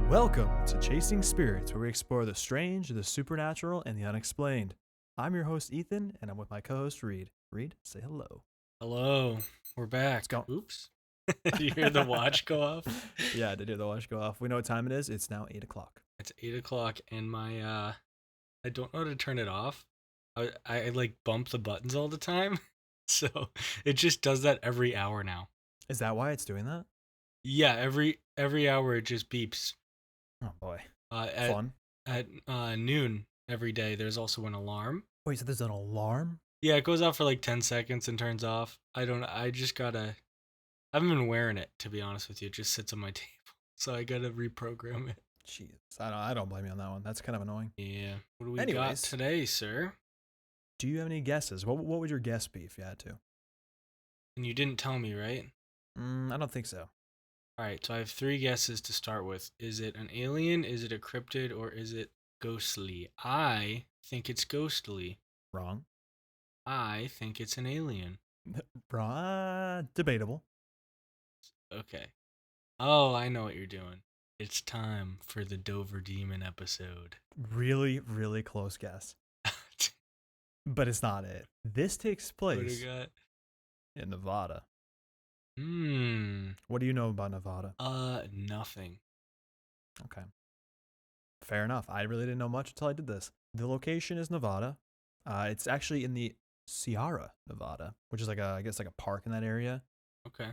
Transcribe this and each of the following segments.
Welcome to Chasing Spirits, where we explore the strange, the supernatural, and the unexplained. I'm your host, Ethan, and I'm with my co-host, Reed. Reed, say hello. Hello, we're back. Let's go. Oops. Did you hear the watch go off? Yeah, I did hear the watch go off. We know what time it is. It's now 8 o'clock. It's 8 o'clock, and my I don't know how to turn it off. I like bump the buttons all the time, so it just does that every hour now. Is that why it's doing that? Yeah, every hour it just beeps. Oh, boy. At Fun. noon every day. There's also an alarm. Wait, so there's an alarm? Yeah, it goes off for like 10 seconds and turns off. I just gotta. I haven't been wearing it, to be honest with you. It just sits on my table, so I gotta reprogram it. Jeez, I don't blame you on that one. That's kind of annoying. Yeah. What do we got Anyways. today, sir? Do you have any guesses? What would your guess be if you had to? And you didn't tell me, right? I don't think so. All right, so I have three guesses to start with. Is it an alien, is it a cryptid, or is it ghostly? I think it's ghostly. Wrong. I think it's an alien. Wrong. Debatable. Okay. Oh, I know what you're doing. It's time for the Dover Demon episode. Really, really close guess. But it's not it. This takes What do place you got? in Nevada. Hmm. What do you know about Nevada? Nothing. Okay. Fair enough. I really didn't know much until I did this. The location is Nevada. It's actually in the Sierra Nevada, which is I guess like a park in that area. Okay.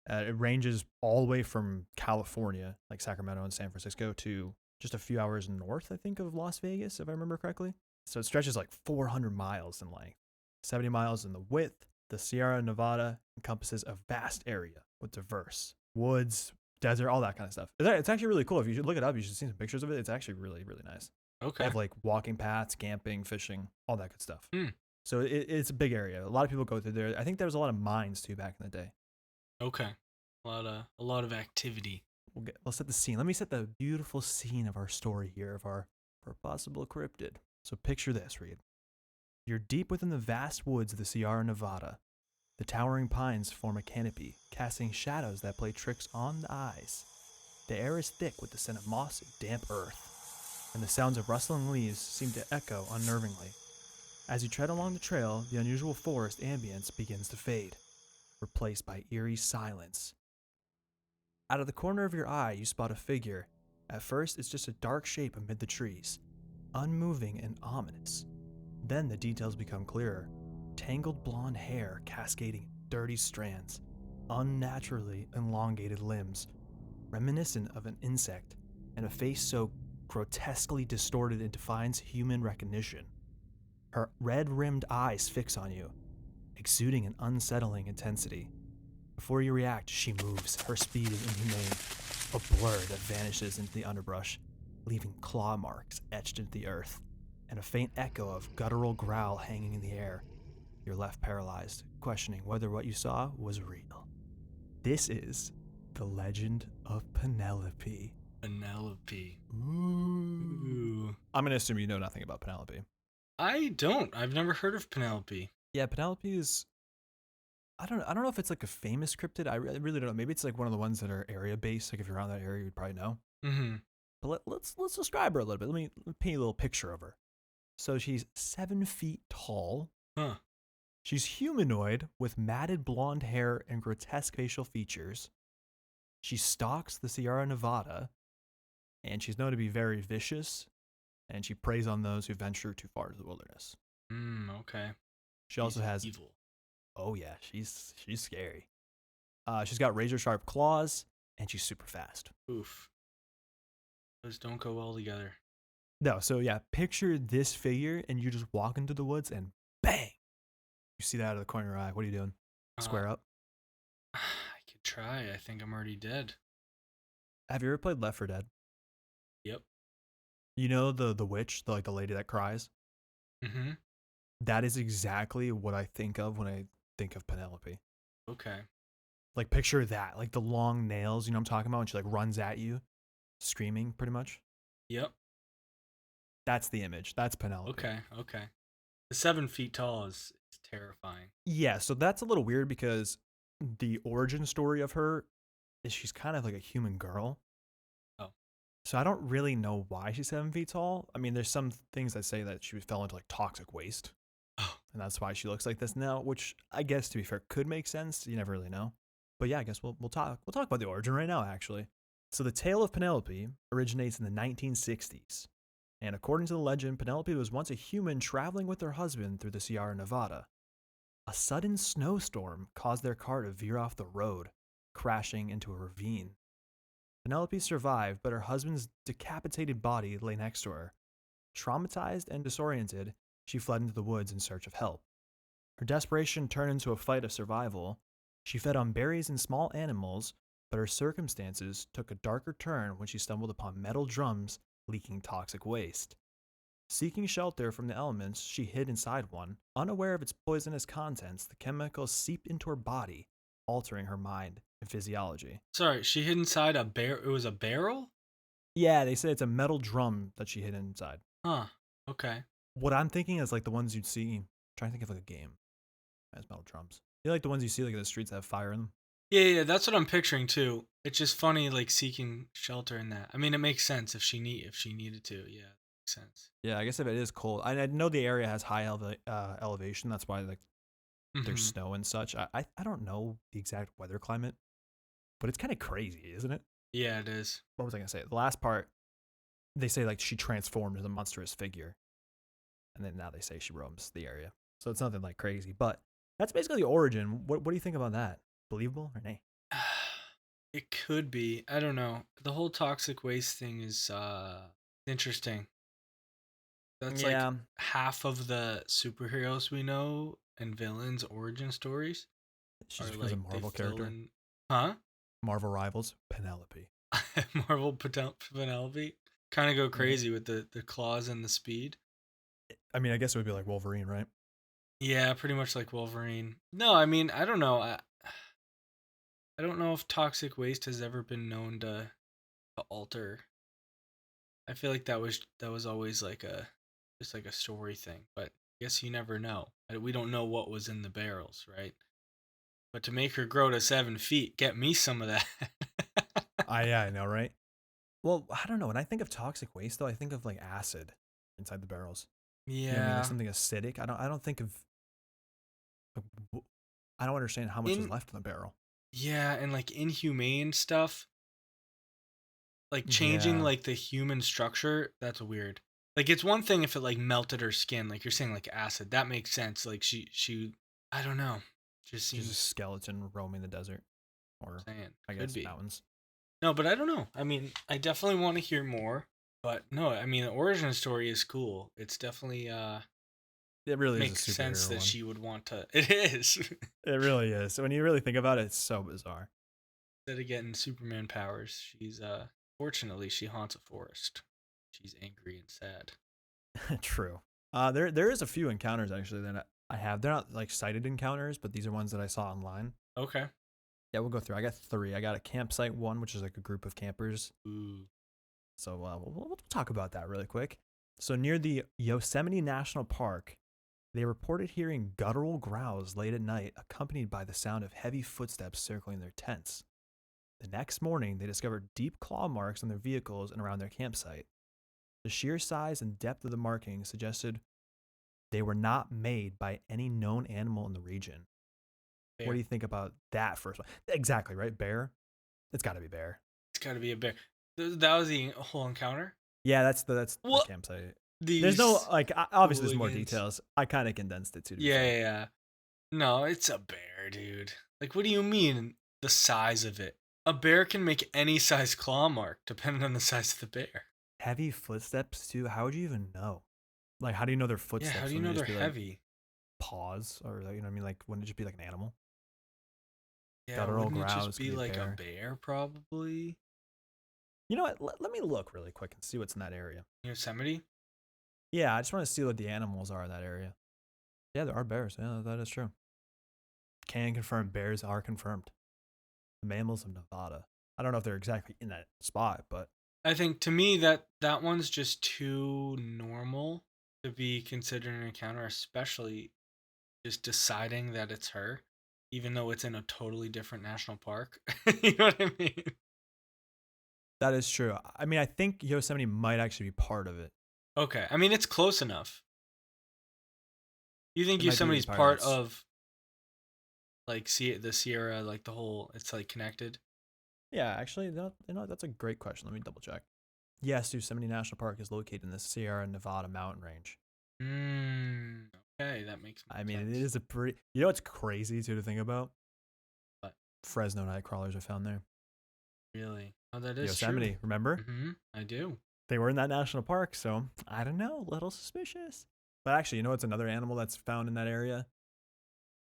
It ranges all the way from California, like Sacramento and San Francisco, to just a few hours north, I think, of Las Vegas, if I remember correctly. So it stretches like 400 miles in length, 70 miles in the width. The Sierra Nevada encompasses a vast area with diverse woods, desert, all that kind of stuff. It's actually really cool. If you should look it up, you should see some pictures of it. It's actually really, really nice. Okay. They have like walking paths, camping, fishing, all that good stuff. Hmm. So it's a big area. A lot of people go through there. I think there was a lot of mines too back in the day. Okay. A lot of activity. We'll set the scene. Let me set the beautiful scene of our story here of our possible cryptid. So picture this, Reed. You're deep within the vast woods of the Sierra Nevada. The towering pines form a canopy, casting shadows that play tricks on the eyes. The air is thick with the scent of moss and damp earth, and the sounds of rustling leaves seem to echo unnervingly. As you tread along the trail, the unusual forest ambience begins to fade, replaced by eerie silence. Out of the corner of your eye, you spot a figure. At first, it's just a dark shape amid the trees, unmoving and ominous. Then the details become clearer. Tangled blonde hair cascading in dirty strands, unnaturally elongated limbs, reminiscent of an insect, and a face so grotesquely distorted it defies human recognition. Her red-rimmed eyes fix on you, exuding an unsettling intensity. Before you react, she moves. Her speed is inhumane, a blur that vanishes into the underbrush, leaving claw marks etched into the earth, and a faint echo of guttural growl hanging in the air. You're left paralyzed, questioning whether what you saw was real. This is the legend of Penelope. Penelope. Ooh. I'm going to assume you know nothing about Penelope. I don't. I've never heard of Penelope. Yeah, Penelope is... I don't know if it's like a famous cryptid. I really don't know. Maybe it's like one of the ones that are area based. Like if you're around that area, you'd probably know. Mm-hmm. But let's describe her a little bit. Let me paint a little picture of her. So she's 7 feet tall. Huh. She's humanoid with matted blonde hair and grotesque facial features. She stalks the Sierra Nevada, and she's known to be very vicious, and she preys on those who venture too far to the wilderness. Okay. She also has evil. Oh yeah, she's scary. She's got razor sharp claws, and she's super fast. Oof. Those don't go well together. No, so yeah, picture this figure, and you just walk into the woods, and bang! You see that out of the corner of your eye. What are you doing? Square up? I could try. I think I'm already dead. Have you ever played Left 4 Dead? Yep. You know the witch, the lady that cries? Mm-hmm. That is exactly what I think of when I think of Penelope. Okay. Like picture that, like the long nails, you know what I'm talking about? When she like runs at you, screaming pretty much. Yep. That's the image. That's Penelope. Okay. The 7 feet tall is terrifying. Yeah, so that's a little weird because the origin story of her is she's kind of like a human girl. Oh. So I don't really know why she's 7 feet tall. I mean, there's some things that say that she fell into like toxic waste, Oh, and that's why she looks like this now. Which I guess, to be fair, could make sense. You never really know. But yeah, I guess we'll talk about the origin right now. Actually, so the tale of Penelope originates in the 1960s, and according to the legend, Penelope was once a human traveling with her husband through the Sierra Nevada. A sudden snowstorm caused their car to veer off the road, crashing into a ravine. Penelope survived, but her husband's decapitated body lay next to her. Traumatized and disoriented, she fled into the woods in search of help. Her desperation turned into a fight of survival. She fed on berries and small animals, but her circumstances took a darker turn when she stumbled upon metal drums leaking toxic waste. Seeking shelter from the elements, she hid inside one. Unaware of its poisonous contents, the chemicals seeped into her body, altering her mind and physiology. sorry. She hid inside a bear. It was a barrel? Yeah, they say it's a metal drum that she hid inside. Huh. Okay. What I'm thinking is like the ones you'd see. I'm trying to think of like a game that has metal drums. You like the ones you see like in the streets that have fire in them? Yeah, that's what I'm picturing too. It's just funny, like seeking shelter in that. I mean, it makes sense if she needed to. Yeah, makes sense. Yeah, I guess if it is cold, I know the area has high elevation. That's why like there's Hmm. snow and such. I don't know the exact weather climate, but it's kind of crazy, isn't it? Yeah, it is. What was I gonna say? The last part, they say like she transformed into a monstrous figure, and then now they say she roams the area. So it's nothing like crazy, but that's basically the origin. What do you think about that? Believable or nay? It could be. I don't know. The whole toxic waste thing is interesting. That's like Yeah, half of the superheroes we know and villains origin stories she's are because like a they Marvel fill character. in. Huh? Marvel rivals Penelope. Penelope kind of go Mhm. crazy with the claws and the speed. I mean, I guess it would be like Wolverine, right? Yeah, pretty much like Wolverine. No, I mean, I don't know. I don't know if toxic waste has ever been known to alter. I feel like that was always like a just like a story thing, but I guess you never know. We don't know what was in the barrels, right? But to make her grow to 7 feet, get me some of that. Yeah, I know, right? Well, I don't know. When I think of toxic waste, though, I think of like acid inside the barrels. You know what I mean? Like Yeah. something acidic. I don't think of. Like, I don't understand how much is In left in the barrel. Yeah, and like inhumane stuff, like changing Yeah, like the human structure, that's weird. Like it's one thing if it like melted her skin, like you're saying like acid, that makes sense. Like she I don't know. Just just a seems skeleton roaming the desert, or saying I could guess be. mountains. No, but I don't know. I mean, I definitely want to hear more. But no, I mean, the origin story is cool. It's definitely It really is a makes sense superhero that one. she would want to. It is. It really is. So when you really think about it, it's so bizarre. Instead of getting Superman powers, she's fortunately she haunts a forest. She's angry and sad. True. There is a few encounters actually that I have. They're not like cited encounters, but these are ones that I saw online. Okay. Yeah, we'll go through. I got three. I got a campsite one, which is like a group of campers. Ooh. So we'll talk about that really quick. So near the Yosemite National Park, they reported hearing guttural growls late at night, accompanied by the sound of heavy footsteps circling their tents. The next morning, they discovered deep claw marks on their vehicles and around their campsite. The sheer size and depth of the markings suggested they were not made by any known animal in the region. What do Bear. you think about that first one? Exactly, right? Bear? It's got to be bear. It's got to be a bear. That was the whole encounter. Yeah, that's the What? campsite. There's no These like obviously there's more hooligans. details. I kind of condensed it too, to be Yeah, fair. yeah, yeah. No, it's a bear, dude. Like, what do you mean the size of it? A bear can make any size claw mark depending on the size of the bear. Heavy footsteps too. How would you even know? Like, how do you know they're Yeah, how footsteps? do you Wouldn't know they they're just be like heavy? paws or like, you know what I mean? Like, wouldn't it just be like an animal? Yeah, Guttural wouldn't it just growls could be be a like a bear. bear probably? You know what? Let me look really quick and see what's in that area. Yosemite? Yeah, I just want to see what the animals are in that area. Yeah, there are bears. Yeah, that is true. Can confirm bears are confirmed. The mammals of Nevada. I don't know if they're exactly in that spot, but I think to me that one's just too normal to be considered an encounter, especially just deciding that it's her, even though it's in a totally different national park. You know what I mean? That is true. I mean, I think Yosemite might actually be part of it. Okay, I mean it's close enough. You think It might be Yosemite's part pirates. of like the Sierra, like the whole? It's like connected. Yeah, actually, that's a great question. Let me double check. Yes, Yosemite National Park is located in the Sierra Nevada mountain range. Mm, okay, that makes I more mean, it sense. is a pretty. You know what's crazy too to think about? But Fresno night crawlers are found there. really, oh, that is true. Yosemite, remember? I do. They were in that national park, so I don't know, a little suspicious. But actually, you know what's another animal that's found in that area?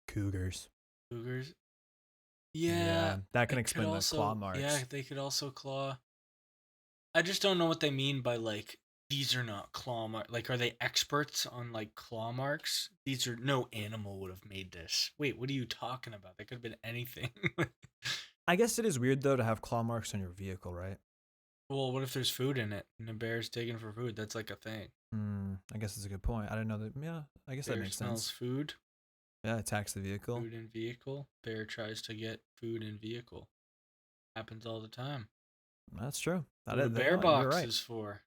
Cougars. Cougars. Yeah, Yeah, that can it could explain the claw also. Yeah, marks. they could also claw. I just don't know what they mean by like these are not claw marks. Like, are they experts on like claw marks? These are no animal would have made this. Wait, what are you talking about? That could have been anything. I guess it is weird though to have claw marks on your vehicle, right? Well, what if there's food in it and the bear's digging for food? That's like a thing. I guess that's a good point. I didn't know that. Yeah, I guess that Bear makes smells sense. food. Yeah, attacks the vehicle. Food in vehicle. Bear tries to get food in vehicle. Happens all the time. That's true. That's what a You bear know what? You're box right. is for.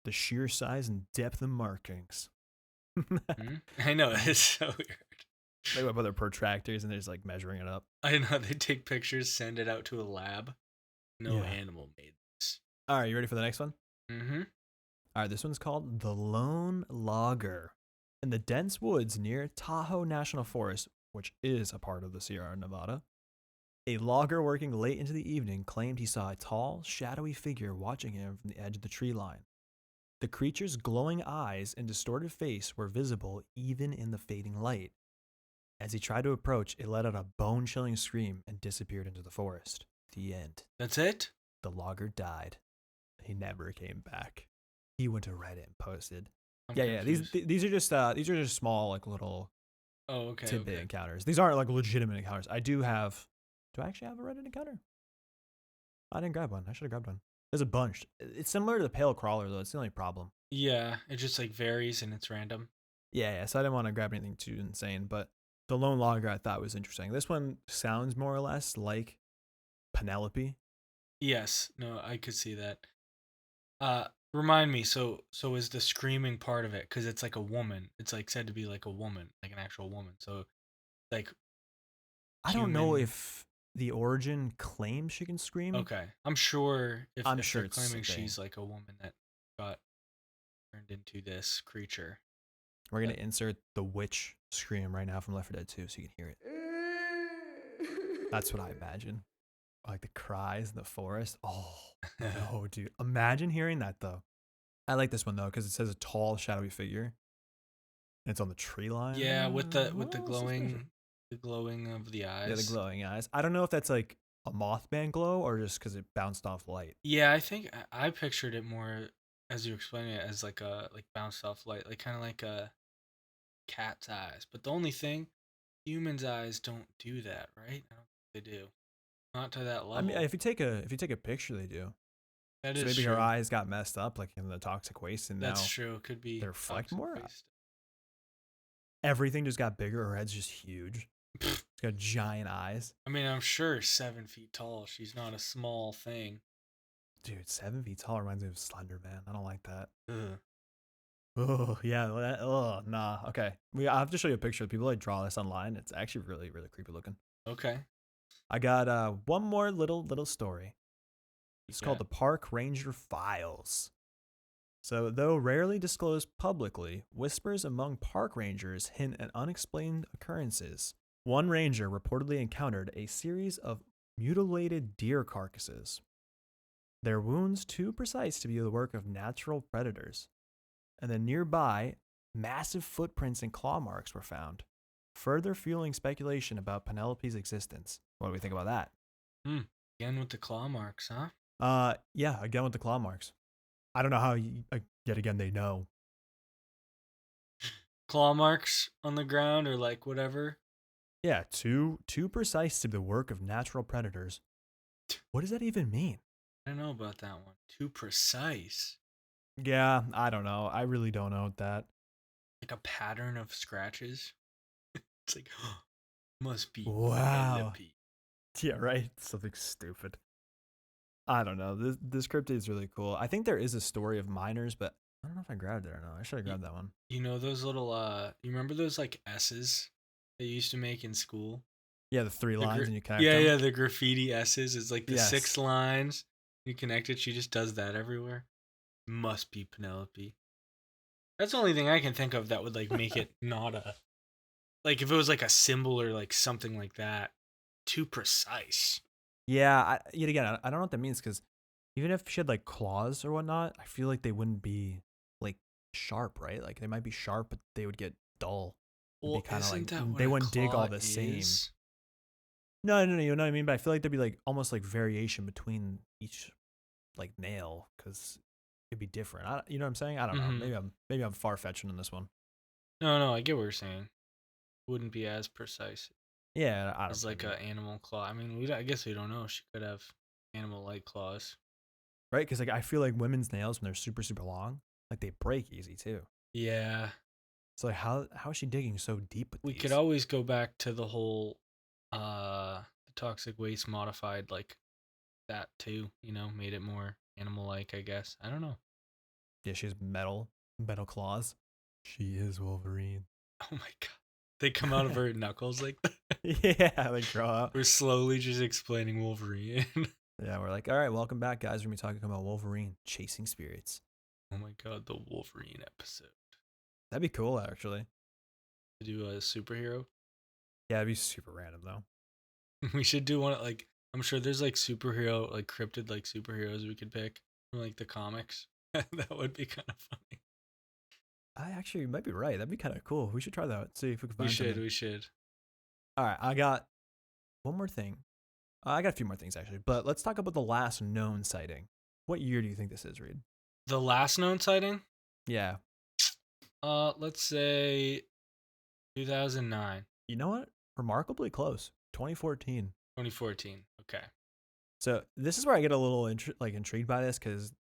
The sheer size and depth of markings. Hmm? I know, it's so weird. They whip other protractors and they're just like measuring it up. I know, they take pictures, send it out to a lab. No Yeah. animal made this. All right, you ready for the next one? Mm-hmm. All right, this one's called The Lone Logger. In the dense woods near Tahoe National Forest, which is a part of the Sierra Nevada, a logger working late into the evening claimed he saw a tall, shadowy figure watching him from the edge of the tree line. The creature's glowing eyes and distorted face were visible even in the fading light. As he tried to approach, it let out a bone chilling scream and disappeared into the forest. The end. That's it? The logger died. He never came back. He went to Reddit and posted. I'm Yeah. confused. These are just small like little Oh, okay, tidbit okay. encounters. These aren't like legitimate encounters. I do have. Do I actually have a Reddit encounter? I didn't grab one. I should have grabbed one. There's a bunch. It's similar to the pale crawler though. It's the only problem. Yeah, it just like varies and it's random. Yeah. So I didn't want to grab anything too insane, but the lone logger I thought was interesting. This one sounds more or less like Penelope. Yes, no, I could see that. Remind me, so is the screaming part of it? Because it's like a woman. It's like said to be like a woman, like an actual woman. So like I don't know human. if the origin claims she can scream. Okay, I'm sure I'm if they're sure it's a claiming thing. she's like a woman that got turned into this creature. We're gonna That insert the witch scream right now from Left 4 Dead 2 so you can hear it. That's what I imagine. Like the cries in the forest. Oh no, dude. Imagine hearing that though. I like this one though because it says a tall, shadowy figure. And it's on the tree line. Yeah, with the Suspicious. glowing of the Yeah, the eyes. glowing eyes. I don't know if that's like a Mothman glow or just because it bounced off light. Yeah, I think I pictured it more as you explaining it as like a like bounced off light, like kind of like a cat's eyes. But the only thing, humans' eyes don't do that, right? I don't think they do. Not to that I mean, level. if you take a picture, they do. That So is maybe her true. eyes got messed up, like in the toxic waste, and That's now true. It could they be reflect toxic more. waste. Everything just got bigger. Her head's just huge. It's got giant eyes. I mean, I'm sure 7 feet tall. She's not a small thing. Dude, 7 feet tall reminds me of Slender Man. I don't like that. Ugh. Oh yeah. Oh nah. Okay. I have to show you a picture. People like draw this online. It's actually really really creepy looking. Okay. I got one more little story. You It's called got the Park Ranger Files. So, though rarely disclosed publicly, whispers among park rangers hint at unexplained occurrences. One ranger reportedly encountered a series of mutilated deer carcasses, their wounds too precise to be the work of natural predators. And then nearby, massive footprints and claw marks were found, further fueling speculation about Penelope's existence. What do we think about that? hmm. Again with the claw marks, huh? Yeah, again with the claw marks. I don't know how, yet again, they know. Claw marks on the ground or like whatever. Yeah, too precise to be the work of natural predators. What does that even mean? I don't know about that one. Too precise. Yeah, I don't know. I really don't know that. Like a pattern of scratches. It's like, must be Wow. Penelope. Yeah, right. Something stupid. I don't know. This cryptid is really cool. I think there is a story of miners, but I don't know if I grabbed it or not. I should have You, grabbed that one. you know those little you remember those like S's they used to make in school? Yeah, the three The lines and you connect yeah, them. yeah, the graffiti S's is like the six Yes. lines. You connect it. She just does that everywhere. Must be Penelope. That's the only thing I can think of that would like make it not a like if it was like a symbol or like something like that. Too precise. Yeah. Yet again, I don't know what that means because even if she had like claws or whatnot, I feel like they wouldn't be like sharp, right? Like they might be sharp, but they would get dull. It'd be Well, kind of like isn't that what they a wouldn't dig claw all the same. is? No, no, no, you know what I mean? But I feel like there'd be like almost like variation between each like nail because it'd be different. You know what I'm saying? I don't know. Mm-hmm. Maybe I'm far fetching in this one. No, no, I get what you're saying. Wouldn't be as precise Yeah, I don't as like maybe a animal claw. I mean, I guess we don't know. She could have animal-like claws. right because like I feel like women's nails when they're super super long, like they break easy too. Yeah, So like how is she digging so deep with we could these? always go back to the whole the toxic waste modified like that too, made it more animal-like, I guess. I don't know. Yeah, she has metal claws. She is Wolverine. Oh my god. They come out of her knuckles like that. Yeah, they grow up. We're slowly just explaining Wolverine. Yeah, we're like, all right, welcome back, guys. We're gonna be talking about Wolverine, Chasing Spirits. Oh my god, the Wolverine episode. That'd be cool, actually. To do a superhero? Yeah, it'd be super random though. We should do one like I'm sure there's like superhero like cryptid like superheroes we could pick from like the comics. That would be kind of funny. I actually you might be right. That'd be kind of cool. We should try that. See if we can We find should, something. we should. All right, I got one more thing. I got a few more things actually, but let's talk about the last known sighting. What year do you think this is, Reed? The last known sighting? Yeah. Let's say 2009, You know what? Remarkably close. 2014. 2014. Okay. So this is where I get a little intrigued by this because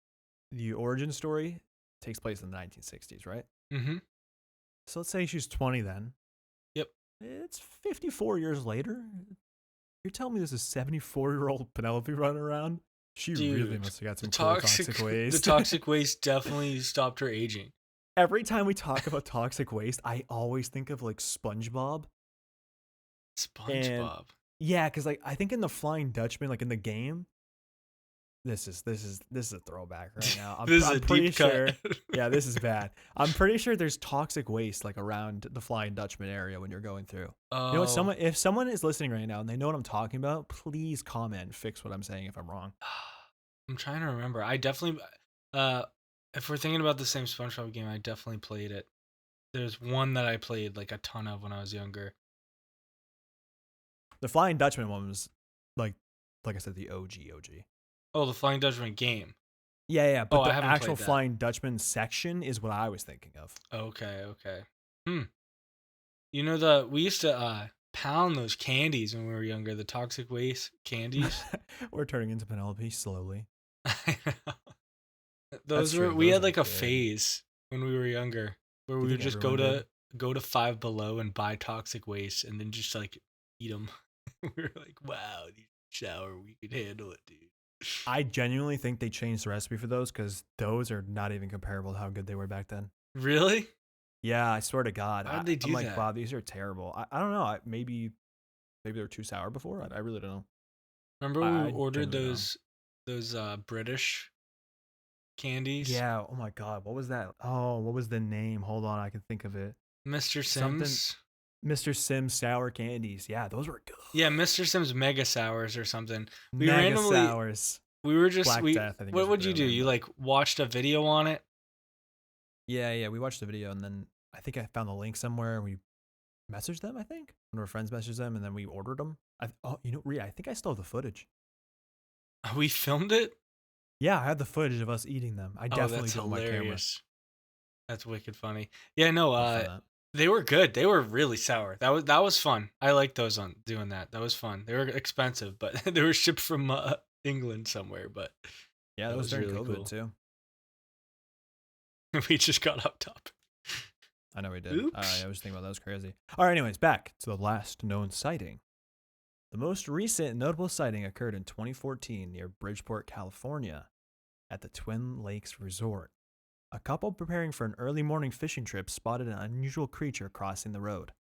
the origin story takes place in the 1960s, right? Mm-hmm. So let's say she's 20 then. Yep. It's 54 years later. You're telling me there's a 74-year-old Penelope running around? She really Dude, must have got the some cool toxic the waste. toxic waste definitely stopped her aging. Every time we talk about toxic waste, I always think of like SpongeBob. And SpongeBob. yeah, because like I think in the Flying Dutchman, like in the game, this is a throwback right now. This is I'm a pretty deep cut. sure. Yeah, this is bad. I'm pretty sure there's toxic waste like around the Flying Dutchman area when you're going through. You know what? Oh, If someone is listening right now and they know what I'm talking about, please comment, fix what I'm saying if I'm wrong. I'm trying to remember. I definitely, if we're thinking about the same SpongeBob game, I definitely played it. There's one that I played like a ton of when I was younger. The Flying Dutchman one was like I said, the OG. Oh, the Flying Dutchman game. Yeah, yeah, Oh, but I the haven't actual played that. Flying Dutchman section is what I was thinking of. Okay, okay. We used to pound those candies when we were younger, the toxic waste candies. We're turning into Penelope slowly. I know. That's true. We Those had are like a good. phase when we were younger where Do we you would think just everyone did? go to Five Below and buy toxic waste and then just like eat them. We were like, wow, these shower, we could handle it, dude. I genuinely think they changed the recipe for those because those are not even comparable to how good they were back then. Really? Yeah, I swear to God. Why did they I'm do like, that? wow, these are terrible. I don't know. Maybe they were too sour before. I really don't know. Remember when we I ordered genuinely don't know. those British candies? Yeah. Oh my God. What was that? Oh, what was the name? Hold on. I can think of it. Mr. Something. Sims? Mr. Sim's sour candies. Yeah, those were good. Yeah, Mr. Sims Mega Sours or something. We Mega randomly sours. we were just Black we Death, I think is what what would they you were do? named. You like watched a video on it? Yeah, yeah. We watched the video and then I think I found the link somewhere and we messaged them, I think. One of our friends messaged them and then we ordered them. Rhea, I think I still have the footage. We filmed it? Yeah, I have the footage of us eating them. I Oh, definitely that's do on my camera. hilarious. That's wicked funny. Yeah, no, I'll find that. they were good. They were really sour. That was fun. I liked those on doing that. That was fun. They were expensive, but they were shipped from England somewhere, but Yeah, that that was was during really COVID cool. too. We just got up top. I know we did. Oops. I was thinking about that. Was crazy. All right, anyways, back to the last known sighting. The most recent notable sighting occurred in 2014 near Bridgeport, California, at the Twin Lakes Resort. A couple preparing for an early morning fishing trip spotted an unusual creature crossing the road,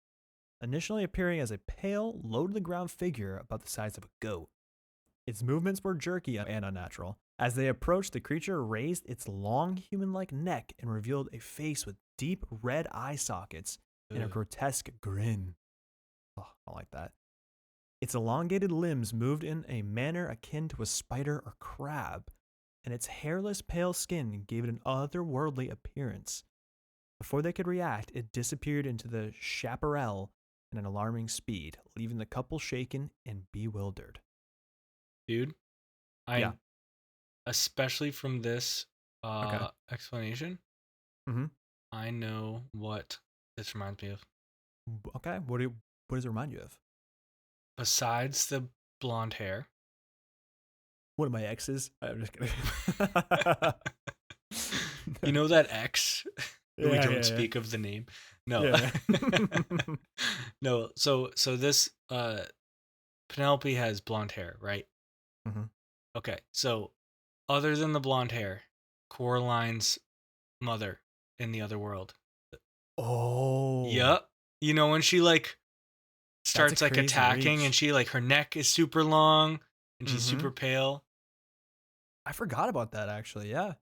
initially appearing as a pale, low-to-the-ground figure about the size of a goat. Its movements were jerky and unnatural. As they approached, the creature raised its long human-like neck and revealed a face with deep red eye sockets and a grotesque grin. Oh, I like that. Its elongated limbs moved in a manner akin to a spider or crab, and its hairless pale skin gave it an otherworldly appearance. Before they could react, it disappeared into the chaparral at an alarming speed, leaving the couple shaken and bewildered. Dude, Yeah. especially from this Okay. explanation, Mm-hmm. I know what this reminds me of. Okay. What does it remind you of? Besides the blonde hair. One of my exes. I'm just kidding. You know that ex? We Yeah, don't yeah. speak of the name. No. Yeah. No. So this Penelope has blonde hair, right? Mm-hmm. Okay. So other than the blonde hair, Coraline's mother in the other world. Oh, Yup. You know when she like that's a starts like crazy attacking and reach. she like her neck is super long and she's Mm-hmm. super pale. I forgot about that actually. Yeah.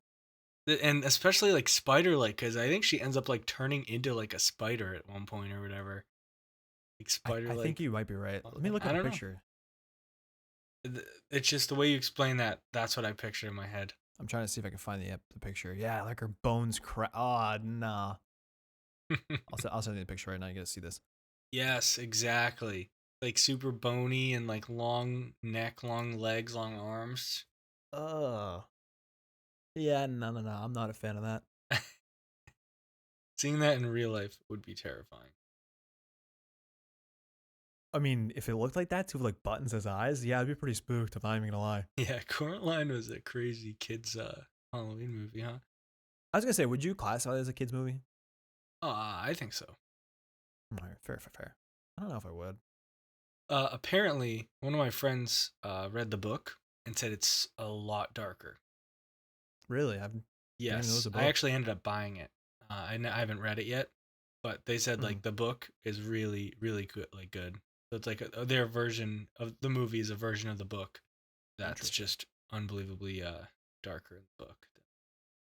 And especially like spider like, because I think she ends up like turning into like a spider at one point or whatever. Like spider I think like. you might be right. Let me look I up a don't know. picture. It's just the way you explain that. That's what I pictured in my head. I'm trying to see if I can find the picture. Yeah, like her bones crack. Oh, nah. I'll send you the picture right now. You gotta see this. Yes, exactly. Like super bony and like long neck, long legs, long arms. Oh. Yeah, no. I'm not a fan of that. Seeing that in real life would be terrifying. I mean, if it looked like that too, with like buttons as eyes, yeah, I'd be pretty spooked. I'm not even gonna lie. Yeah, Coraline was a crazy kids Halloween movie, huh? I was gonna say, would you classify it as a kids movie? I think so. All right, fair. I don't know if I would. Apparently, one of my friends read the book and said it's a lot darker. Really, I didn't even know it was Yes, a I book. actually ended up buying it. I haven't read it yet, but they said Hmm. like the book is really really good, like good. So it's like their version of the movie is a version of the book that's Interesting. just unbelievably darker in the book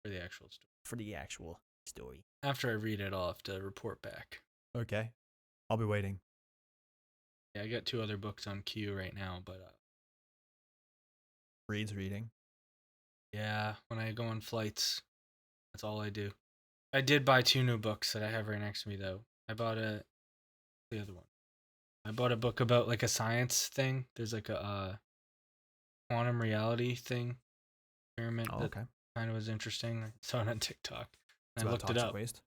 for the actual story. For the actual story. After I read it, I'll have to report back. Okay, I'll be waiting. Yeah, I got 2 other books on queue right now, but Reads reading. yeah, when I go on flights, that's all I do. I did buy 2 new books that I have right next to me though. I bought the other one. I bought a book about like a science thing. There's like a quantum reality thing experiment Oh, that okay. kind of was interesting. I saw it on TikTok It's and I about looked it toxic up. waste.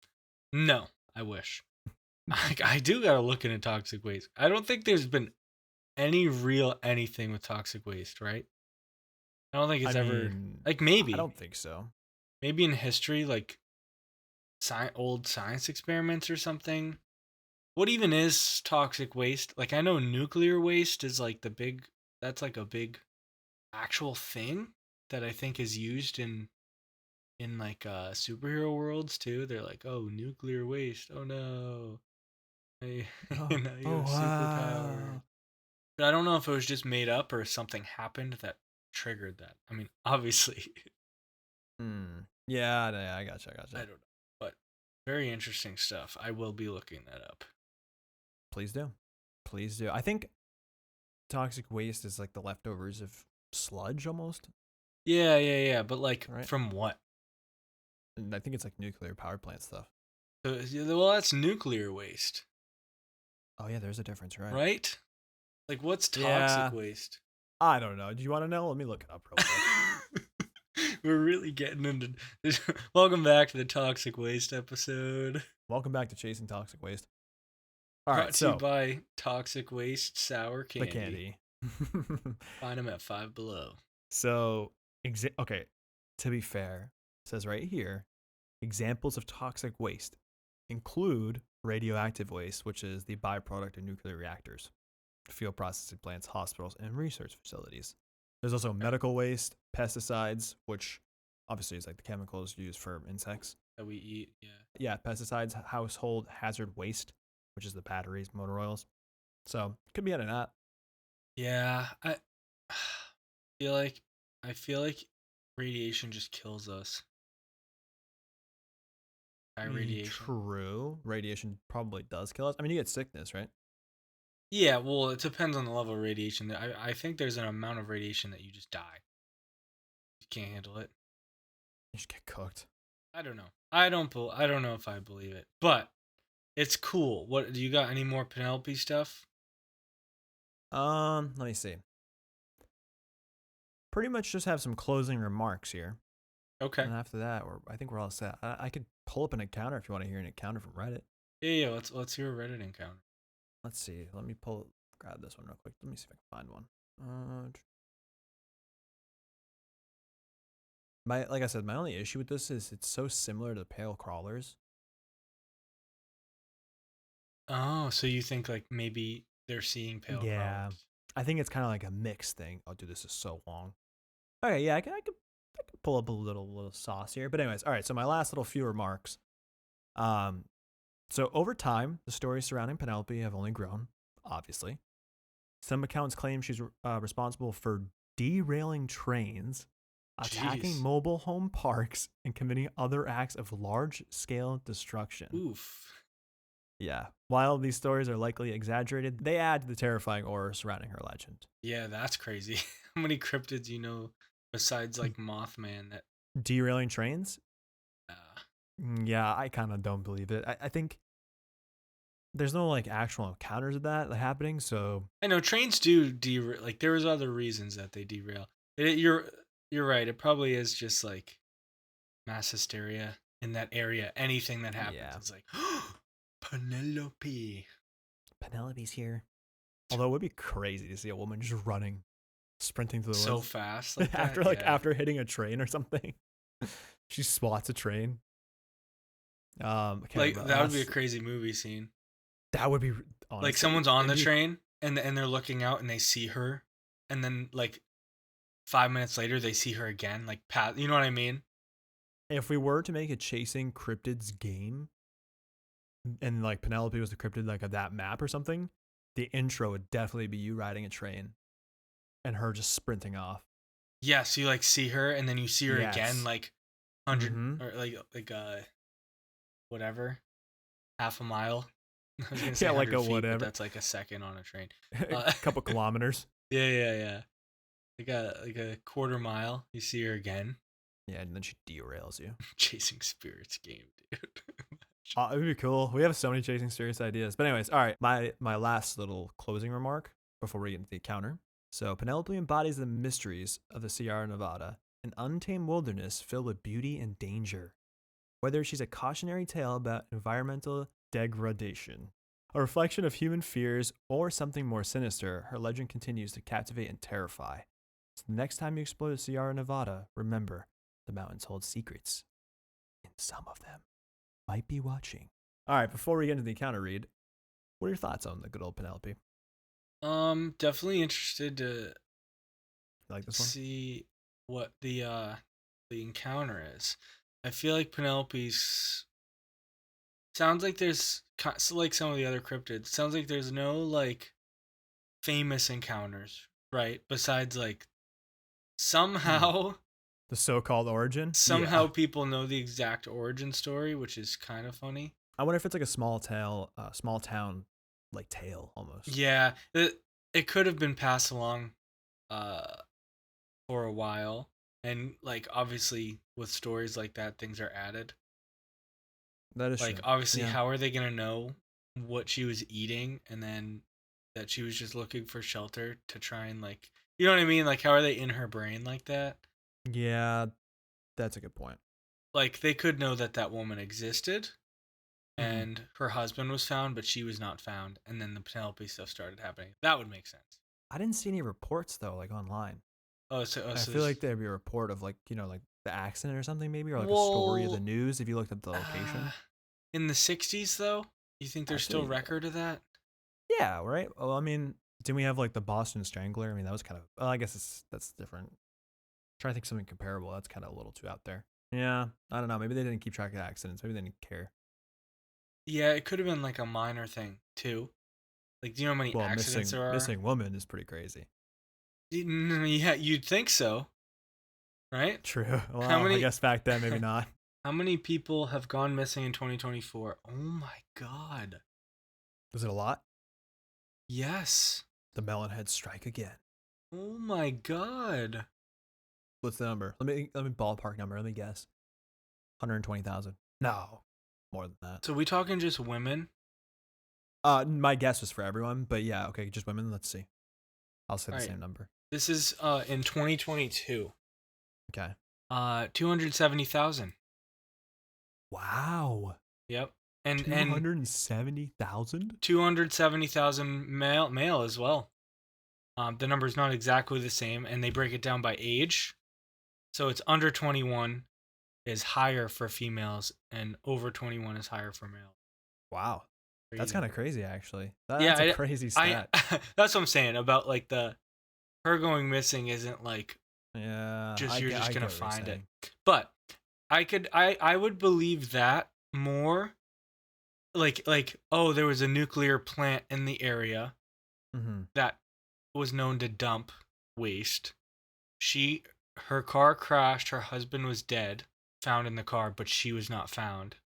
No, I wish. I do gotta look into toxic waste. I don't think there's been any real anything with toxic waste, right? I don't think I it's ever mean, like I maybe don't think so. in history like old science experiments or something. What even is toxic waste? Like I know nuclear waste is like the big that's like a big actual thing that I think is used in like superhero worlds too. They're like, "Oh, nuclear waste. Oh no. Hey, Oh, now you oh have superpowers." wow. But I don't know if it was just made up or something happened that triggered that. I mean, obviously, Hmm. Yeah, I gotcha. I don't know. But very interesting stuff. I will be looking that up. Please do. Please do. I think toxic waste is like the leftovers of sludge almost, Yeah. But like right? from what? And I think it's like nuclear power plant stuff. So, well, that's nuclear waste, Oh yeah, there's a difference, right? right? Like what's toxic Yeah. waste? I don't know. Do you want to know? Let me look it up real quick. We're really getting into welcome back to the toxic waste episode. Welcome back to Chasing Toxic Waste. All right, Brought to you so by Toxic Waste Sour the Candy. candy. Find them at Five Below. So, okay, to be fair, it says right here, examples of toxic waste include radioactive waste, which is the byproduct of nuclear reactors. field processing plants, hospitals, and research facilities. There's also medical waste, pesticides, which obviously is like the chemicals used for insects. That we eat. Yeah. Yeah, pesticides, household hazard waste, which is the batteries, motor oils. So could be out of that. Yeah. Feel like I feel like radiation just kills us. By radiation. True. Radiation probably does kill us. I mean, you get sickness, right? Yeah, well, it depends on the level of radiation. I think there's an amount of radiation that you just die. You can't handle it. You just get cooked. I don't know. I don't know if I believe it, but it's cool. What do you got? Any more Penelope stuff? Let me see. Pretty much just have some closing remarks here. Okay. And after that, I think we're all set. I could pull up an encounter if you want to hear an encounter from Reddit. Yeah. Let's hear a Reddit encounter. Let's see. Let me grab this one real quick. Let me see if I can find one. Like I said, my only issue with this is it's so similar to the pale crawlers. Oh, so you think like maybe they're seeing pale crawlers? I think it's kind of like a mixed thing. Oh, dude, this is so long. Okay, yeah, I could pull up a little sauce here. But anyways, all right. So my last little few remarks. So over time, the stories surrounding Penelope have only grown. Obviously, some accounts claim she's responsible for derailing trains, attacking Jeez. mobile home parks, and committing other acts of large-scale destruction. Oof. Yeah. While these stories are likely exaggerated, they add to the terrifying aura surrounding her legend. Yeah, that's crazy. How many cryptids you know besides like Mothman that Derailing trains? uh, Yeah, I kind of don't believe it. I think there's no like actual encounters of that happening. So I know trains do derail. Like there was other reasons that they derail. You're right. It probably is just like mass hysteria in that area. Anything that happens, yeah, it's like Penelope. Penelope's here. Although it would be crazy to see a woman just running, sprinting through the So woods fast like after that. Yeah. after hitting a train or something. She swats a train. I can't Like remember. that would be a crazy movie scene. That would be Like honestly. someone's on the It'd be train and they're looking out and they see her, and then like 5 minutes later they see her again. Like Pat, you know what I mean? if we were to make a chasing cryptids game, and like Penelope was the cryptid like of that map or something, the intro would definitely be you riding a train and her just sprinting off. Yeah, so you like see her and then you see her again Yes. like 100 Mm-hmm. or like whatever, half a mile. I was gonna say Yeah, like 100 a feet, but whatever. that's like a second on a train. A couple kilometers. Yeah. Like a quarter mile. You see her again. Yeah, and then she derails you. Chasing Spirits game, dude. It would be cool. We have so many chasing serious ideas. But anyways, all right. My last little closing remark before we get into the encounter. So Penelope embodies the mysteries of the Sierra Nevada, an untamed wilderness filled with beauty and danger. Whether she's a cautionary tale about environmental degradation, a reflection of human fears, or something more sinister, her legend continues to captivate and terrify. So the next time you explore the Sierra Nevada, remember, the mountains hold secrets, and some of them might be watching. All right, before we get into the encounter read, what are your thoughts on the good old Penelope? Definitely interested to You like this one? see what the encounter is. I feel like Penelope's sounds like there's so like some of the other cryptids. Sounds like there's no like famous encounters, right? Besides like somehow The so-called origin? somehow Yeah. people know the exact origin story, which is kind of funny. I wonder if it's like a small town, like tale almost. Yeah, it could have been passed along uh for a while, and like obviously with stories like that things are added. That is Like true. obviously Yeah. how are they going to know what she was eating and then that she was just looking for shelter to try and like you know what I mean? Like how are they in her brain like that? Yeah, that's a good point. Like they could know that that woman existed Mm-hmm. and her husband was found but she was not found, and then the Penelope stuff started happening. That would make sense. I didn't see any reports though, like online. I So feel there's like there'd be a report of like, like the accident or something maybe, or like a story of the well news if you looked up the uh, location. in the 60s though, you think I there's feel still you there. record of that? Yeah, right. Well, I mean, Didn't we have like the Boston Strangler? I mean, that was kind of. Well, I guess that's different. Try to think of something comparable. That's kind of a little too out there. Yeah, I don't know. Maybe they didn't keep track of accidents. Maybe they didn't care. Yeah, it could have been like a minor thing too. Like, do you know how many Well, accidents there are? missing woman is pretty crazy. Yeah, you'd think so, right? True. How Well, I many guess back then maybe not. how many people have gone missing in 2024? Oh my god. Was it a lot? Yes. The Melonheads strike again. Oh my god. What's the number? Let me ballpark number. Let me guess. 120,000. No, more than that. So we talking just women? My guess was for everyone, but yeah, okay, just women. Let's see. I'll say the Alright. same number. This is in 2022. Okay. 270,000. Wow. Yep. And 270,000? 270,000 male as well. The number is not exactly the same, and they break it down by age. So it's under 21 is higher for females, and over 21 is higher for males. Wow. That's kind of crazy, actually. Yeah, That's a crazy stat. that's what I'm saying about like her going missing isn't like Yeah. you're just gonna get what you're find it. saying. But I would believe that more. Like oh, there was a nuclear plant in the area that was known to dump waste. Her car crashed, her husband was dead, found in the car, but she was not found.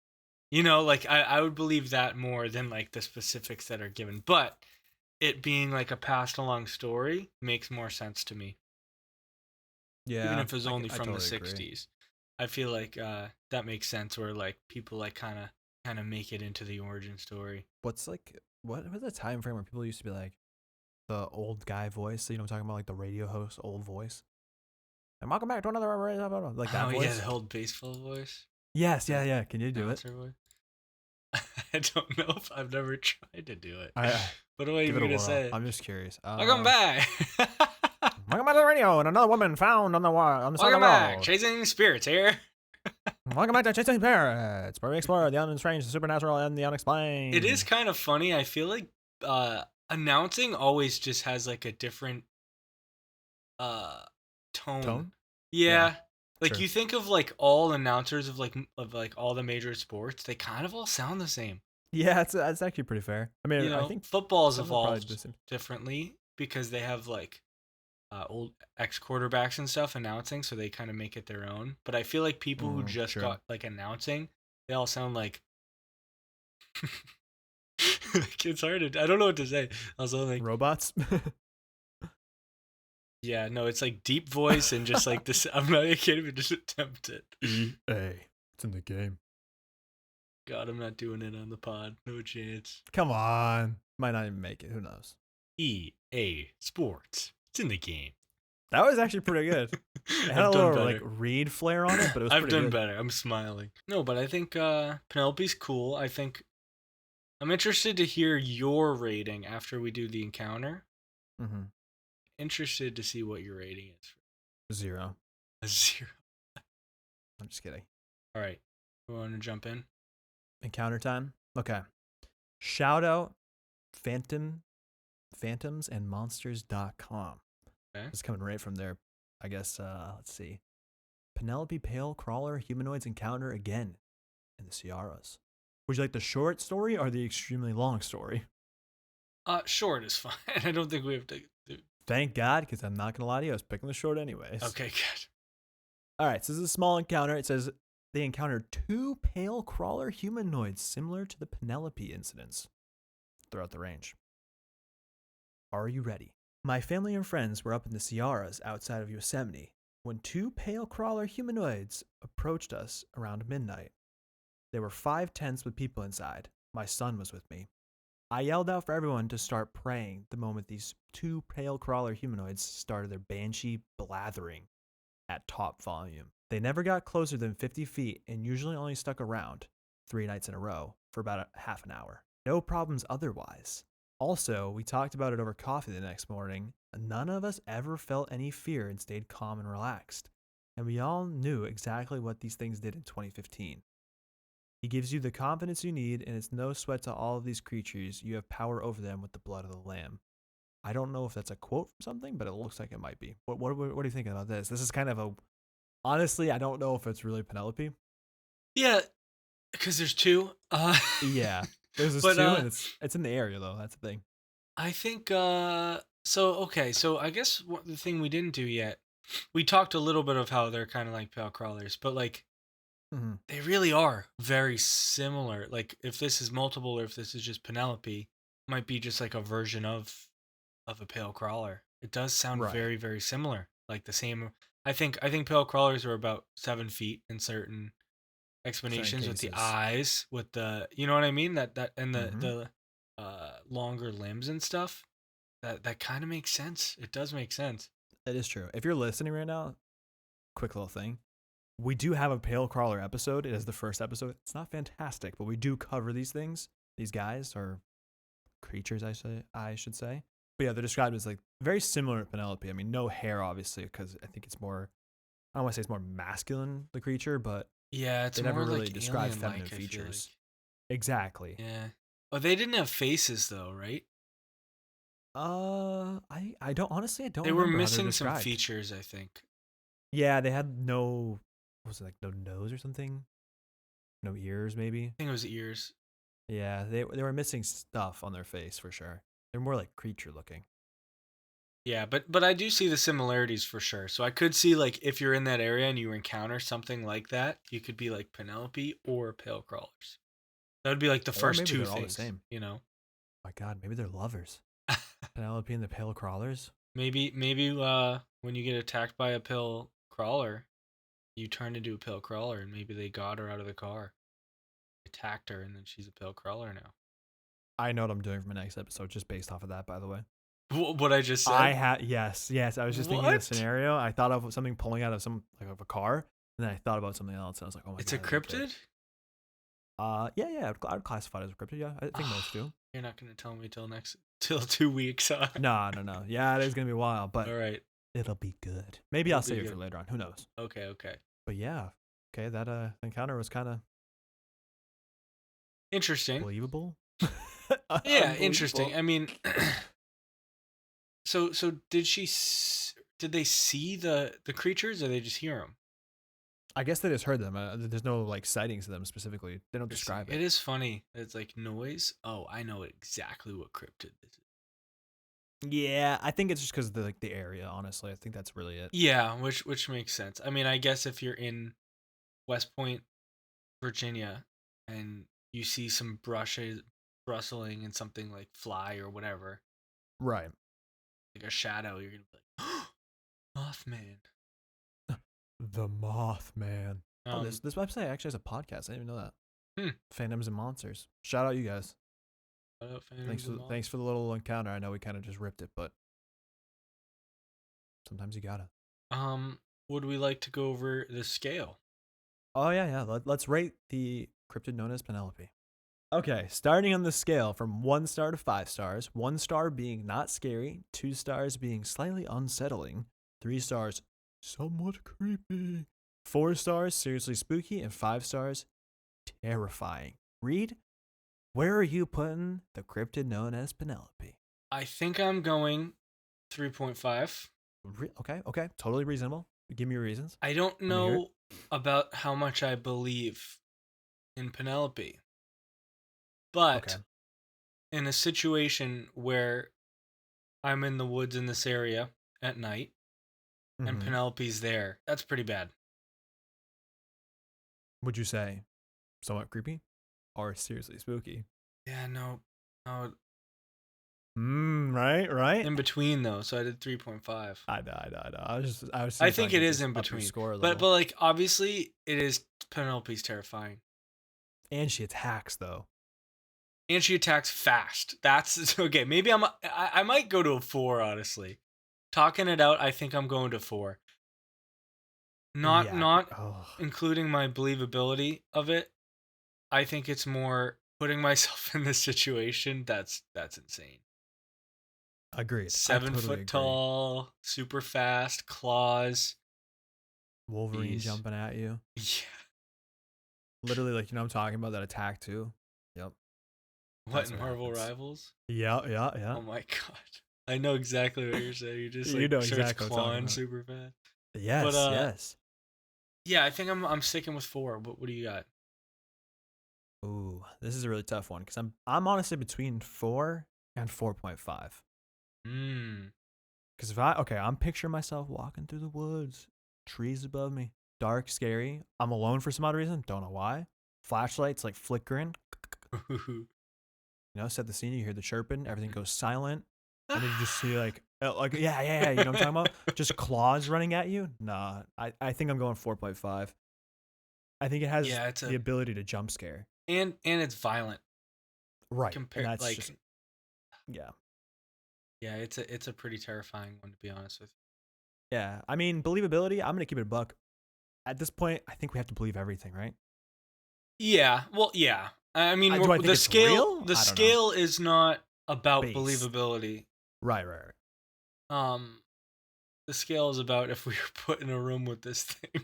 You know, like I would believe that more than like the specifics that are given. But it being like a passed along story makes more sense to me. Yeah. Even if it was only I from the totally agree. 60s. I feel like that makes sense where like people like kind of make it into the origin story. What was the time frame where people used to be like the old guy voice? You know what I'm talking about, like the radio host old voice. And welcome back to another like that voice. Yeah, the old baseball voice. Yes, yeah. Can you do it? Voice? I don't know if I've never tried to do it. I What am I give even it a gonna whirl. say? I'm just curious. Welcome back. Welcome back to the radio, and another woman found on the side of the road. Welcome back, Chasing Spiritz here. Welcome back to Chasing Spiritz, where we explore the unstrange, the supernatural, and the unexplained. It is kind of funny. I feel like announcing always just has like a different tone. Yeah. Like sure. you think of like all announcers of like all the major sports, they kind of all sound the same. Yeah, it's actually pretty fair. I mean, I think football's evolved differently because they have like old ex-quarterbacks and stuff announcing, so they kind of make it their own. But I feel like people who just got like announcing, they all sound like it's hard to, I don't know what to say. Also like robots. Yeah, no, it's like deep voice and just like this. I can't even just attempt it. EA, it's in the game. God, I'm not doing it on the pod. No chance. Come on, might not even make it. Who knows? EA Sports. It's in the game. That was actually pretty good. It had a little like read flair on it, but it was. I've pretty done good. better. I'm smiling. No, but I think Penelope's cool. I think I'm interested to hear your rating after we do the encounter. Mm-hmm. Interested to see what your rating is. 0. A 0. I'm just kidding. All right, we want to jump in. Encounter time. Okay. Shout out phantomsandmonsters.com. Okay. It's coming right from there. I guess. Let's see. Penelope Pale Crawler Humanoids encounter again in the Sierras. Would you like the short story or the extremely long story? Short is fine. I don't think we have to. Thank God, because I'm not gonna lie to you, I was picking the short anyways. Okay, good. All right, so this is a small encounter. It says they encountered 2 pale crawler humanoids similar to the Penelope incidents throughout the range. Are you ready? My family and friends were up in the Sierras outside of Yosemite when 2 pale crawler humanoids approached us around midnight. There were 5 tents with people inside. My son was with me. I yelled out for everyone to start praying the moment these 2 pale crawler humanoids started their banshee blathering at top volume. They never got closer than 50 feet and usually only stuck around 3 nights in a row for about half an hour. No problems otherwise. Also, we talked about it over coffee the next morning. None of us ever felt any fear and stayed calm and relaxed. And we all knew exactly what these things did in 2015. He gives you the confidence you need, and it's no sweat to all of these creatures. You have power over them with the blood of the Lamb. I don't know if that's a quote from something, but it looks like it might be. What are you thinking about this? This is kind of a honestly, I don't know if it's really Penelope. Yeah, because there's two. Yeah, there's this But two, and it's in the area though. That's the thing. I think so okay, so I guess the thing we didn't do yet, we talked a little bit of how they're kind of like pale crawlers, but like Hmm. they really are very similar. Like if this is multiple or if this is just Penelope, might be just like a version of a pale crawler. It does sound Right. very very similar. Like the same. I think pale crawlers are about 7 feet in certain Certain explanations with the cases. eyes, with the you know what I mean that and the Hmm. the longer limbs and stuff. That kind of makes sense. It does make sense. That is true. If you're listening right now, quick little thing. We do have a pale crawler episode. It is the first episode. It's not fantastic, but we do cover these things. These guys or creatures, I should say. But yeah, they're described as like very similar to Penelope. I mean, no hair, obviously, because I think it's more. I don't want to say it's more masculine, the creature, but Yeah, they it's never more really like describe alien feminine like, I feel like. features. Exactly. Yeah. Oh, they didn't have faces though, right? I don't honestly I don't They were remember how they're missing some described. features, I think. Yeah, they had no. What was it like? No nose or something? No ears, maybe. I think it was ears. Yeah, they were missing stuff on their face for sure. They're more like creature looking. Yeah, but I do see the similarities for sure. So I could see like if you're in that area and you encounter something like that, you could be like Penelope or Pale Crawlers. That would be like the Or first maybe two they're all the things, same. you know. My God, maybe they're lovers. Penelope and the pale crawlers. Maybe when you get attacked by a pill crawler, you turn into a pill crawler, and maybe they got her out of the car, attacked her, and then she's a pill crawler now. I know what I'm doing for my next episode just based off of that, by the way. What I just I said? had yes. I was just thinking of a What? scenario. I thought of something pulling out of some like of a car, and then I thought about something else, and I was like, oh my It's a God, that'd be good. cryptid? Yeah. I'd classify it as a cryptid. Yeah, I think most do. You're not gonna tell me till 2 weeks, huh? No. Yeah, it is gonna be a while, but All right, it'll be good. Maybe it'll I'll be save it for good. later on. Who knows? Okay. But yeah, okay. That encounter was kind of Interesting. believable. Yeah, interesting. Unbelievable. I mean, so did they see the creatures or they just hear them? I guess they just heard them. There's no like sightings of them specifically. They don't Interesting. describe It it. is funny. It's like noise. Oh, I know exactly what cryptid this is. Yeah, I think it's just because of the area. Honestly, I think that's really it. Yeah, which makes sense. I mean, I guess if you're in West Point, Virginia, and you see some brushes rustling and something like fly or whatever, Right. like a shadow, you're gonna be like, Mothman. The Mothman. Oh, Um, this website actually has a podcast. I didn't even know that. hmm. Phantoms and Monsters. Shout out you guys. Phantoms of Thanks for the little encounter. I know we kind of just ripped it, but sometimes you gotta. Um, would we like to go over the scale? Oh yeah. Let's rate the cryptid known as Penelope. Okay, starting on the scale from 1 star to 5 stars, 1 star being not scary, 2 stars being slightly unsettling, 3 stars somewhat creepy, 4 stars seriously spooky, and 5 stars terrifying. Reed, where are you putting the cryptid known as Penelope? I think I'm going 3.5. Okay, totally reasonable. Give me your reasons. I don't Let me hear it. know about how much I believe in Penelope, Okay. but in a situation where I'm in the woods in this area at night and Mm-hmm. Penelope's there, that's pretty bad. Would you say somewhat creepy or seriously spooky? Yeah, no, Right. in between though. So I did 3.5. I know. I was seeing I if I think could it is just in up your between, score a but little. like obviously it is Penelope's terrifying, And she attacks though. and she attacks fast. That's okay. Maybe I might go to a 4 honestly. Talking it out, I think I'm going to 4. Not Yeah. not Oh, including my believability of it. I think it's more putting myself in this situation. That's insane. agreed. I Seven totally foot agree. tall, super fast, claws. Wolverine Jeez. jumping at you. Yeah. Literally, like I'm talking about that attack too. Yep. What That's in what Marvel happens. Rivals? Yeah. Oh my god. I know exactly what you're saying. You just You like know starts exactly what I'm talking clawing about. super fast. But Yes, yes. yeah, I think I'm sticking with 4. What do you got? Ooh, this is a really tough one because I'm honestly between 4 and 4.5. Hmm. Because I'm picturing myself walking through the woods, trees above me, dark, scary. I'm alone for some odd reason, don't know why. Flashlights like flickering. Set the scene. You hear the chirping, everything goes silent, and then you just see yeah. You know what I'm talking about? Just claws running at you. Nah, I think I'm going 4.5. I think it has Yeah, it's the a ability to jump scare. and it's violent. Right, and Compare that's like just yeah. yeah, it's a pretty terrifying one to be honest with Yeah, I mean, believability, I'm going to keep it a buck. At this point, I think we have to believe everything, right? you. Yeah, well, yeah. I mean, Do I think the it's scale real? the I don't know. scale is not about Based. believability. Right. Um, the scale is about if we were put in a room with this thing.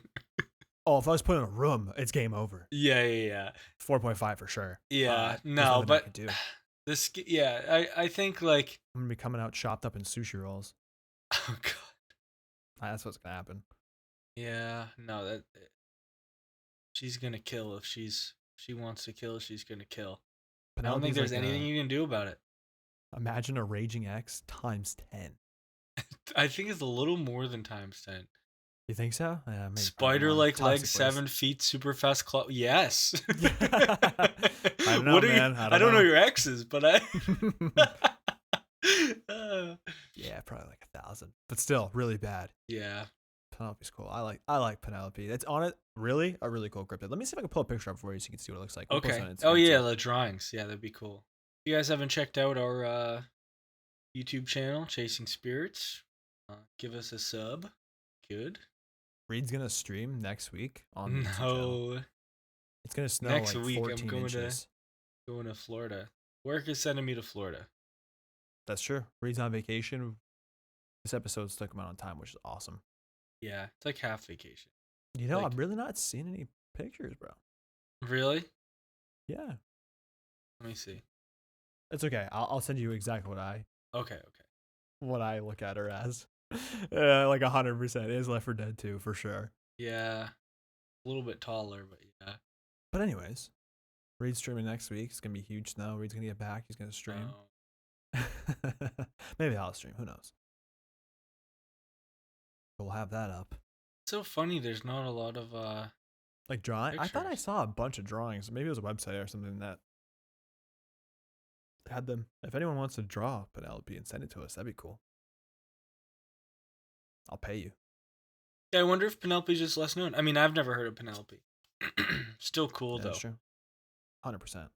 Oh, if I was put in a room, it's game over. Yeah. 4.5 for sure. Yeah, There's no, nothing I but could do. I think like I'm going to be coming out chopped up in sushi rolls. oh god. That's what's going to happen. Yeah, no, that she's gonna kill if she wants to kill, she's gonna kill. I don't think Penelope's there's like anything you can do about it. imagine a raging X times 10. I think it's a little more than times 10. You think so? Yeah, maybe probably Spider more. like legs, Toxic waste. 7 feet, super fast claw. Yes. I don't know, What are you? man. I I don't don't know know. your exes, but I. Yeah, probably like 1,000. But still, really bad. Yeah. Penelope's cool. I like Penelope. That's on it. Really, a really cool cryptid. Let me see if I can pull a picture up for you so you can see what it looks like. We'll post it Okay. on Oh Instagram yeah, too. the drawings. Yeah, that'd be cool. If you guys haven't checked out our YouTube channel, Chasing Spirits, give us a sub. Good. Reed's gonna stream next week on the YouTube channel. No. It's gonna snow Next like week I'm 14 inches. going to Florida. Work is sending me to Florida. That's true. Reed's on vacation. This episode's took him out on time, which is awesome. Yeah, it's like half vacation. I'm Like really not seeing any pictures, bro. really? Yeah, Let me see. it's okay. I'll send you exactly Okay. what I look at her as. Like 100% is Left 4 Dead 2 for sure. Yeah, a little bit taller, but yeah. But anyways, Reed's streaming next week. It's gonna be huge snow. Reed's gonna get back. He's gonna stream. Oh. Maybe I'll stream. Who knows? We'll have that up. It's so funny. There's not a lot of Like drawing. I thought I pictures. saw a bunch of drawings. Maybe it was a website or something that had them. If anyone wants to draw Penelope and send it to us, that'd be cool. I'll pay you. Yeah, I wonder if Penelope's just less known. I mean, I've never heard of Penelope. Still cool Yeah, though. that's true. 100%.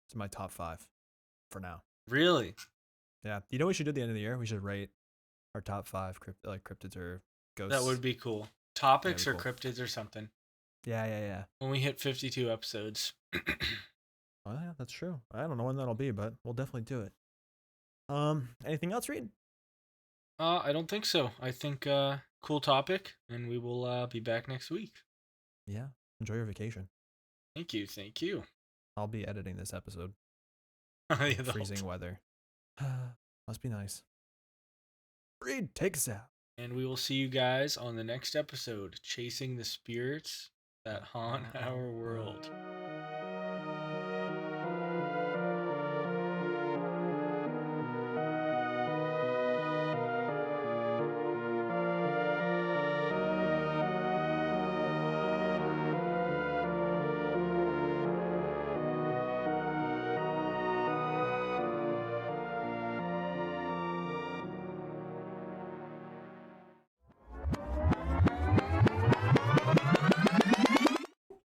It's my top 5 for now. Really? Yeah. You know what we should do at the end of the year? We should rate our top 5 cryptids or ghosts. That would be cool. Topics be or cool. cryptids or something. Yeah. When we hit 52 episodes. Oh yeah, that's true. I don't know when that'll be, but we'll definitely do it. Anything else, Reed? I don't think so. I think cool topic, and we will be back next week. Yeah. Enjoy your vacation. Thank you. I'll be editing this episode. Yeah, the whole Freezing time. weather. Must be nice. Reed, take us out. And we will see you guys on the next episode, Chasing the Spirits that haunt our world.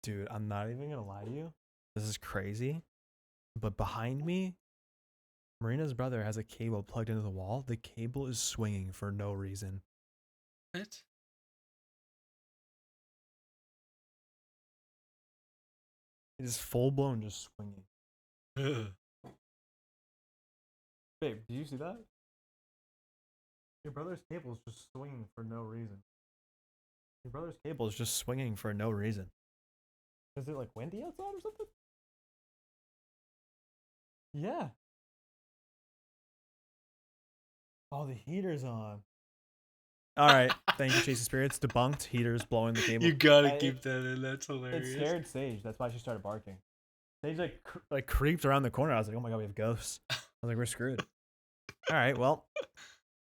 Dude, I'm not even gonna lie to you. This is crazy. But behind me, Marina's brother has a cable plugged into the wall. The cable is swinging for no reason. What? It is full blown just swinging. Ugh. Babe, do you see that? Your brother's cable is just swinging for no reason. Your brother's cable is just swinging for no reason. Is it like windy outside or something? Yeah. Oh, the heater's on. All right. Thank you, Chasing Spirits. Debunked. Heaters blowing the cable. You gotta It, keep that in. That's it hilarious. scared Sage. That's why she started barking. Sage like creeped around the corner. I was like, oh my god, we have ghosts. I was like, we're screwed. All right. Well,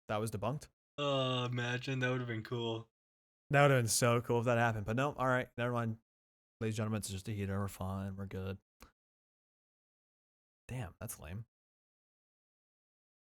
that was debunked. Oh, imagine that would have been cool. That would have been so cool if that happened. But no. All right. Never mind. Ladies and gentlemen, it's just a heater. We're fine. We're good. Damn, that's lame.